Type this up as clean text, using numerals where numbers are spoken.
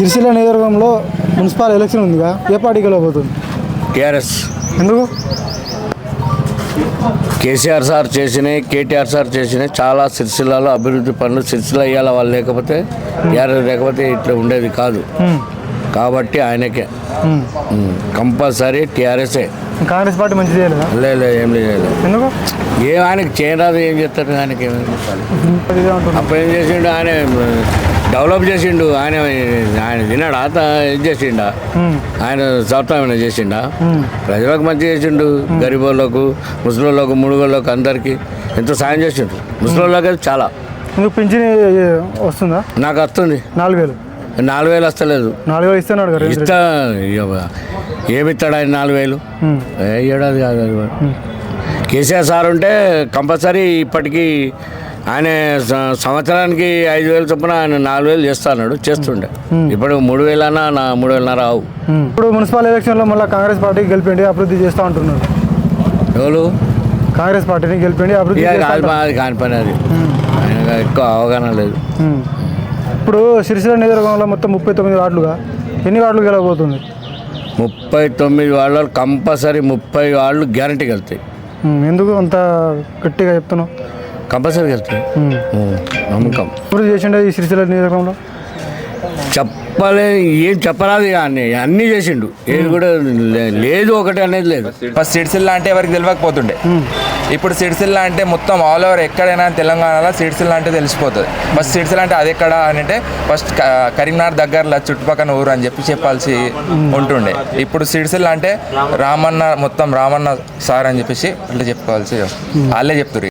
సిరిసిల్ల నియోజకవర్గంలో municipal election ఉందిగా, ఏ party గెలవబోతుంది? TRS. ఎందుకు? కేసీఆర్ సార్ చేసినాయి, కేటీఆర్ సార్ చేసినాయి చాలా సిరిసిల్లలో అభివృద్ధి పనులు. సిరిసిల్ల ఇవ్వాలి వాళ్ళు లేకపోతే టీఆర్ఎస్ లేకపోతే ఇట్లా ఉండేది కాదు. కాబట్టి ఆయనకే కంపల్సరీ టీఆర్ఎస్ఏ. కాంగ్రెస్ పార్టీ మంచిది చేయలేదా? లేదు, ఏం లేదు. ఎందుకు? ఏం ఆయనకి చేయరాదు, ఏం చేస్తాడు? ఆయనకి ఏమేమి చెప్పాలి? అప్పుడు ఏం చేసిండు? ఆయన డెవలప్ చేసిండు. ఆయన తిన్నాడా? ఇది చేసిండా? ఆయన సొంతం ఏమైనా చేసిండా? ప్రజలకు మంచి చేసిండు. గరీబ్ వాళ్ళకు, ముసలోళ్ళకు, ముడుగోళ్ళకు అందరికీ ఎంతో సాయం చేసిండు. ముసలోళ్ళకి అయితే చాలా. ఎందుకు పింఛన్ వస్తుందా? నాకు వస్తుంది 4000. 4000 వస్తలేదు. 4000 ఇస్తున్నాడు కదా. ఇస్తా. ఏమిస్తాడు ఆయన 4000? ఏడాది కాదు. కేసీఆర్ సార్ ఉంటే కంపల్సరీ ఇప్పటికీ ఆయన సంవత్సరానికి 5000 చొప్పున ఆయన 4000 చేస్తున్నాడు, చేస్తుండే. ఇప్పుడు 3000 అన్నా 3500 అవు. ఇప్పుడు మున్సిపల్ ఎలక్షన్లో మళ్ళీ కాంగ్రెస్ పార్టీకి గెలిపిండి అభివృద్ధి చేస్తూ ఉంటున్నారు. ఎవరు? కాంగ్రెస్ పార్టీని గెలిపిండి అభివృద్ధి. అది కాని పని. అది ఆయన ఎక్కువ అవగాహన లేదు. ఇప్పుడు సిరిసిల్ల నియోజకవర్గంలో మొత్తం 39 వార్డులుగా ఎన్ని వార్డులు గెలవబోతుంది? 39 వార్డులు కంపల్సరీ 30 వార్డులు గ్యారంటీకి వెళ్తాయి. ఎందుకు అంత గట్టిగా చెప్తున్నావు? కంపల్సరీ వెళ్తాయి, నమ్మకం. ఇప్పుడు చేసిండే ఈ సిరిసిల్ల నియోజకవర్గంలో ఏం చెప్పరాదు. అన్నీ చేసిండు. ఏది కూడా లేదు ఒకటి అనేది లేదు. ఫస్ట్ సిరిసిల్ల అంటే ఎవరికి తెలియకపోతుండే. ఇప్పుడు సిరిసిల్ల అంటే మొత్తం ఆల్ ఓవర్ ఎక్కడైనా తెలంగాణలో సిరిసిల్ల అంటే తెలిసిపోతుంది. ఫస్ట్ సిరిసిల్ల అంటే అది ఎక్కడ అని అంటే ఫస్ట్ కరీంనగర్ దగ్గరలో చుట్టుపక్కల ఊరు అని చెప్పాల్సి ఉంటుండే. ఇప్పుడు సిరిసిల్ల అంటే రామన్న, మొత్తం రామన్న సార్ అని చెప్పేసి అట్లా చెప్పుకోవాల్సి వాళ్ళే చెప్తారు.